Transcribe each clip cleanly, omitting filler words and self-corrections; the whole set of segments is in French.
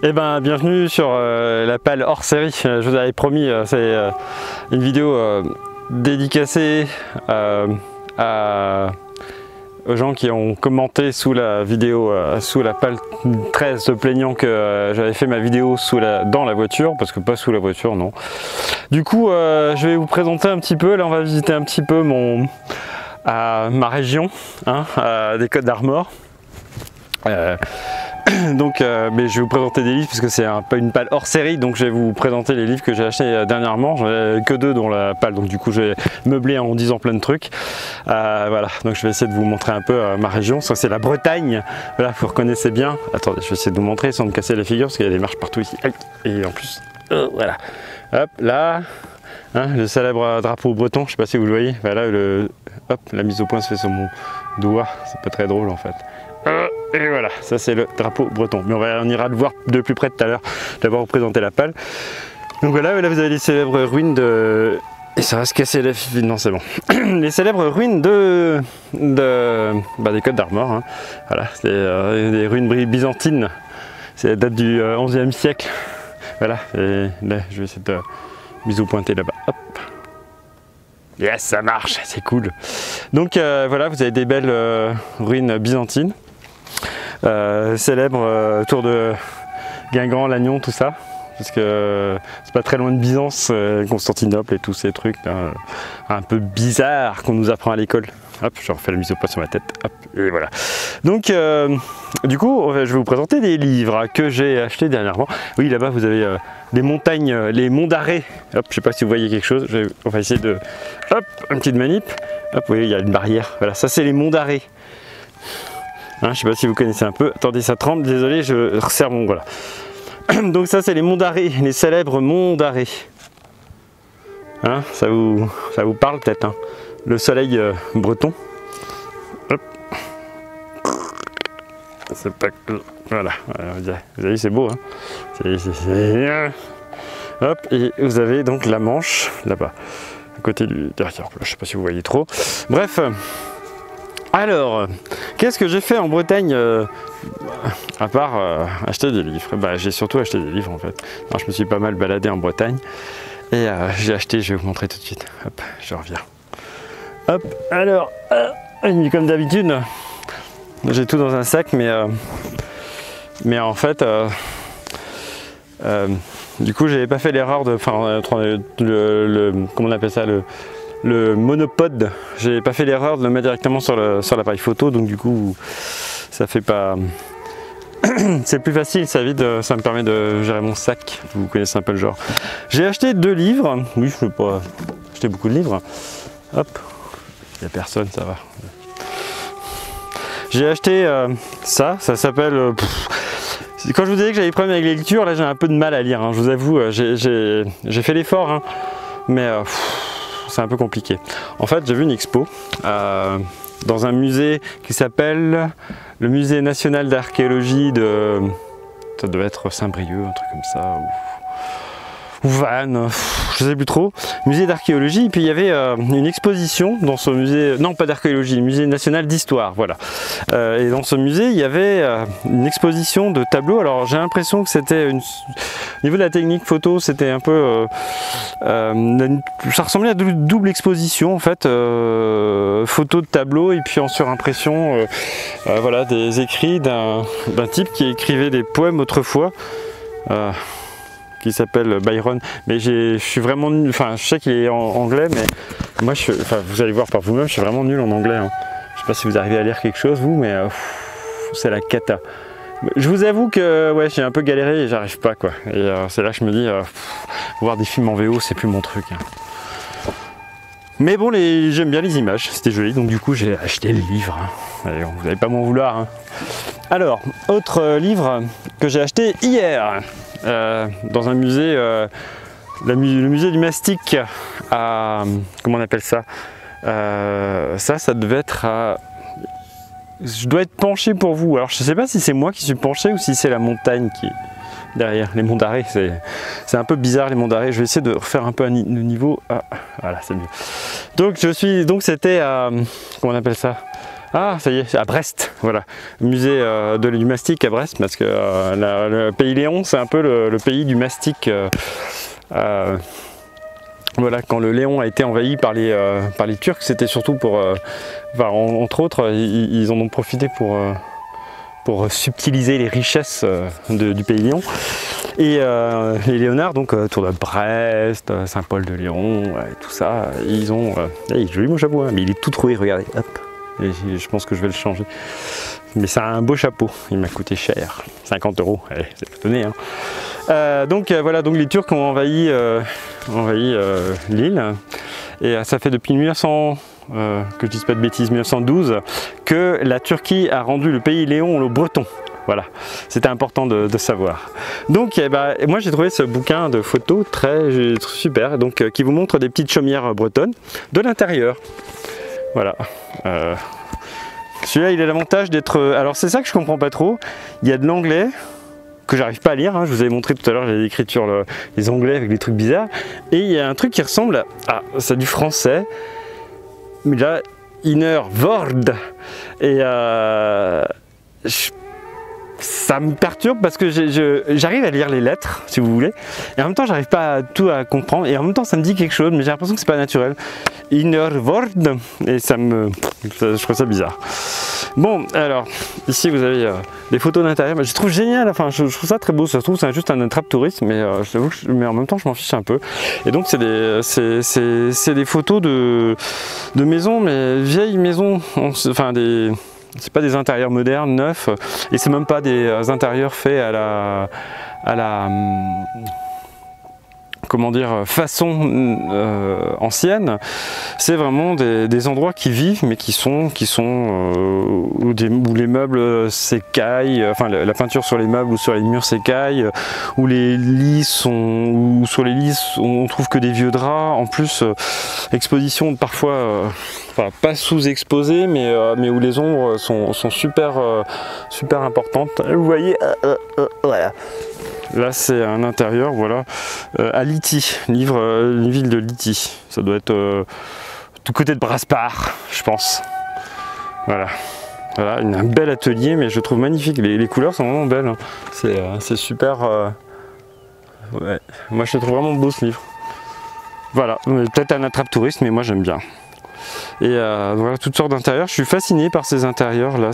Eh ben, bienvenue sur la palle hors série. Je vous avais promis, c'est une vidéo dédicacée aux gens qui ont commenté sous la vidéo, sous la palle 13, se plaignant que j'avais fait ma vidéo dans la voiture, parce que pas sous la voiture, non. Du coup, je vais vous présenter un petit peu. Là, on va visiter un petit peu ma région, hein, des Côtes d'Armor. Donc, mais je vais vous présenter des livres parce que c'est un peu une palle hors série, donc je vais vous présenter les livres que j'ai achetés dernièrement. J'en ai que 2 dans la palle, donc du coup je vais meubler en disant plein de trucs. Voilà, donc je vais essayer de vous montrer un peu ma région. Ça, c'est la Bretagne, voilà, vous reconnaissez bien. Attendez, je vais essayer de vous montrer sans me casser la figure parce qu'il y a des marches partout ici. Et en plus, voilà, hop là, hein, le célèbre drapeau breton, je sais pas si vous le voyez. Voilà, hop, la mise au point se fait sur mon doigt, c'est pas très drôle en fait. Et voilà, ça c'est le drapeau breton. Mais on ira le voir de plus près tout à l'heure, d'avoir représenté la palle. Donc voilà, là vous avez les célèbres ruines de... Et ça va se casser la... Non, c'est bon. Les célèbres ruines des Côtes d'Armor. Hein. Voilà, c'est des ruines byzantines. Ça date du 11e siècle. Voilà, et là je vais essayer de mise au pointé là-bas. Hop. Yes, ça marche, c'est cool. Donc voilà, vous avez des belles ruines byzantines. Célèbre tour de Guingamp, Lannion, tout ça, parce que c'est pas très loin de Byzance, Constantinople et tous ces trucs là, un peu bizarres qu'on nous apprend à l'école. Hop, je refais la mise au point sur ma tête, hop, et voilà. Donc du coup, je vais vous présenter des livres que j'ai achetés dernièrement. Oui, là-bas vous avez des montagnes, les monts d'Arrée. Hop, je sais pas si vous voyez quelque chose, on va essayer de... Hop, une petite manip. Hop, oui, il y a une barrière, voilà, ça c'est les monts d'Arrée. Hein, je sais pas si vous connaissez un peu. Attendez, ça tremble, désolé, je resserre mon... Voilà. Donc ça, c'est les monts d'Arrée, les célèbres monts d'Arrée. Hein, ça vous parle peut-être, hein. Le soleil breton. Hop. C'est pas... Voilà, vous avez, c'est beau, hein. Hop, et vous avez donc la Manche, là-bas, à côté du derrière. Je sais pas si vous voyez trop. Bref... Alors, qu'est-ce que j'ai fait en Bretagne à part acheter des livres? Bah, j'ai surtout acheté des livres en fait. Alors, je me suis pas mal baladé en Bretagne et j'ai acheté, je vais vous montrer tout de suite. Hop, je reviens. Hop, alors, comme d'habitude, j'ai tout dans un sac, mais en fait, du coup, j'avais pas fait l'erreur de, enfin, comment on appelle ça, le monopode, j'ai pas fait l'erreur de le mettre directement sur l'appareil photo, donc du coup ça fait pas... c'est plus facile, ça me permet de gérer mon sac, vous connaissez un peu le genre. J'ai acheté 2 livres, oui je peux pas acheter beaucoup de livres, hop, il n'y a personne, ça va. J'ai acheté ça s'appelle... Quand je vous disais que j'avais des problèmes avec les lectures, là j'ai un peu de mal à lire, hein, je vous avoue, j'ai fait l'effort, hein, mais... c'est un peu compliqué. En fait, j'ai vu une expo dans un musée qui s'appelle le Musée National d'Archéologie de... Ça devait être Saint-Brieuc, un truc comme ça, ou Vannes, je sais plus trop. Musée d'archéologie, et puis il y avait une exposition dans ce musée, non pas d'archéologie, Musée National d'Histoire, voilà. Et dans ce musée, il y avait une exposition de tableaux. Alors j'ai l'impression que c'était au niveau de la technique photo, c'était un peu... ça ressemblait à une double exposition en fait, photo de tableau et puis en surimpression, voilà, des écrits d'un type qui écrivait des poèmes autrefois. Qui s'appelle Byron, mais je suis vraiment nul, enfin je sais qu'il est en anglais, mais moi vous allez voir par vous-même, je suis vraiment nul en anglais, hein. Je sais pas si vous arrivez à lire quelque chose vous, mais c'est la cata. Je vous avoue que ouais, j'ai un peu galéré et j'arrive pas quoi, et c'est là que je me dis, voir des films en VO c'est plus mon truc, hein. Mais bon, j'aime bien les images, c'était joli, donc du coup j'ai acheté le livre, hein. Allez, vous n'allez pas m'en vouloir, hein. Alors, autre livre que j'ai acheté hier, dans un musée, le musée du mastic à... Comment on appelle ça, ça devait être à... Je dois être penché pour vous, alors je sais pas si c'est moi qui suis penché ou si c'est la montagne qui est derrière, les monts d'Arrée, c'est un peu bizarre les monts d'Arrée, je vais essayer de refaire un peu le niveau, voilà c'est mieux. Donc c'était à, comment on appelle ça? Ah, ça y est, à Brest, voilà, musée du mastic à Brest, parce que le pays Léon, c'est un peu le pays du mastic. Voilà, quand le Léon a été envahi par les Turcs, c'était surtout pour, enfin, entre autres, ils en ont profité pour subtiliser les richesses du pays Léon. Et les Léonards, donc autour de Brest, Saint-Paul-de-Léon, tout ça, ils ont... joli mon chapeau, hein, mais il est tout troué, regardez, hop. Et je pense que je vais le changer. Mais c'est un beau chapeau, il m'a coûté cher, 50 €, allez, c'est pas donné. Hein. Donc voilà, donc les Turcs ont envahi l'île, et ça fait depuis 1900, que je dise pas de bêtises, 1912, que la Turquie a rendu le pays Léon aux Bretons. Voilà, c'était important de savoir. Donc moi j'ai trouvé ce bouquin de photos très super, donc, qui vous montre des petites chaumières bretonnes de l'intérieur. Voilà. Celui-là il a l'avantage d'être... Alors c'est ça que je comprends pas trop, il y a de l'anglais que j'arrive pas à lire, hein. Je vous avais montré tout à l'heure l'écriture, les anglais avec des trucs bizarres, et il y a un truc qui ressemble à... c'est du français, mais là, Inner Word, et ça me perturbe parce que j'arrive à lire les lettres, si vous voulez, et en même temps j'arrive pas tout à comprendre, et en même temps ça me dit quelque chose, mais j'ai l'impression que c'est pas naturel. Inner Word, et je trouve ça bizarre. Bon, alors, ici vous avez des photos d'intérieur, je trouve génial, enfin je trouve ça très beau, ça se trouve c'est juste un attrape touriste, mais mais en même temps je m'en fiche un peu. Et donc c'est des photos de maisons, mais vieilles maisons, enfin c'est pas des intérieurs modernes, neufs, et c'est même pas des intérieurs faits à la comment dire, façon ancienne. C'est vraiment des endroits qui vivent, mais qui sont où les meubles s'écaillent, enfin la peinture sur les meubles ou sur les murs s'écaille, où les lits où sur les lits on trouve que des vieux draps. En plus, exposition parfois, enfin pas sous-exposées, mais où les ombres sont super importantes. Vous voyez, voilà. Là c'est un intérieur, voilà, à Lyti, une ville de Lyti. Ça doit être du côté de Brasparts, je pense. Voilà, voilà, un bel atelier, mais je trouve magnifique. Les couleurs sont vraiment belles. Hein. C'est super. Ouais. Moi je le trouve vraiment beau ce livre. Voilà, peut-être un attrape touriste, mais moi j'aime bien. Et voilà, toutes sortes d'intérieurs. Je suis fasciné par ces intérieurs là.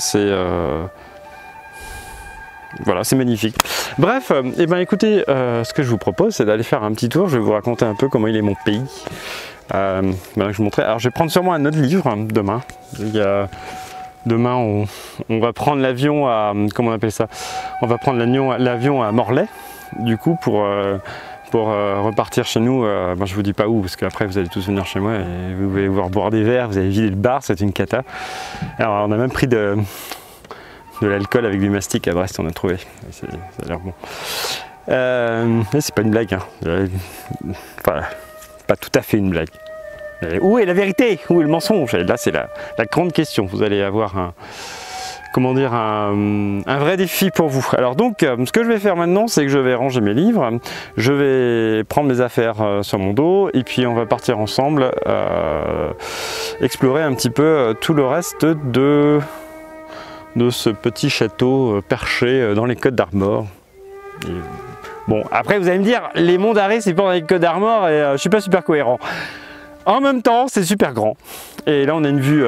Voilà, c'est magnifique. Bref, et ben écoutez, ce que je vous propose, c'est d'aller faire un petit tour. Je vais vous raconter un peu comment il est mon pays. Voilà, que je vous montrais. Alors, je vais prendre sûrement un autre livre demain. Demain, on va prendre l'avion à... Comment on appelle ça? On va prendre l'avion à Morlaix, du coup, pour repartir chez nous. Bon, je vous dis pas où, parce qu'après, vous allez tous venir chez moi et vous allez voir boire des verres, vous allez vider le bar, c'est une cata. Alors, on a même pris de l'alcool avec du mastic à Brest, on a trouvé. Ça a l'air bon. Mais c'est pas une blague. Hein. Enfin, pas tout à fait une blague. Où est la vérité? Où est le mensonge? Là, c'est la grande question. Vous allez avoir un vrai défi pour vous. Alors donc, ce que je vais faire maintenant, c'est que je vais ranger mes livres, je vais prendre mes affaires sur mon dos, et puis on va partir ensemble explorer un petit peu tout le reste de ce petit château perché dans les Côtes d'Armor. Bon, après vous allez me dire, les monts d'Arrée c'est pas dans les Côtes d'Armor, et je suis pas super cohérent. En même temps, c'est super grand. Et là on a une vue,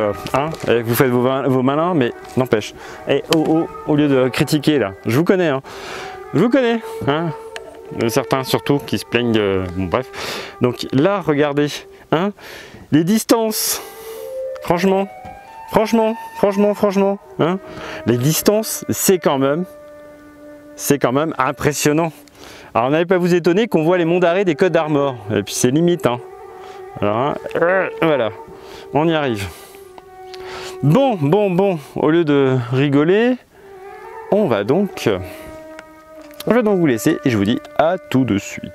vous faites vos malins, mais n'empêche. Et au lieu de critiquer là, je vous connais, hein. Je vous connais, hein. Certains surtout qui se plaignent de... Bon bref. Donc là, regardez, hein, les distances, franchement, hein, les distances, c'est quand même impressionnant. Alors n'allez pas vous étonner qu'on voit les monts d'Arrée des Côtes d'Armor, et puis c'est limite, hein. Alors, hein, voilà, on y arrive. Bon, au lieu de rigoler, je vais donc vous laisser, et je vous dis à tout de suite.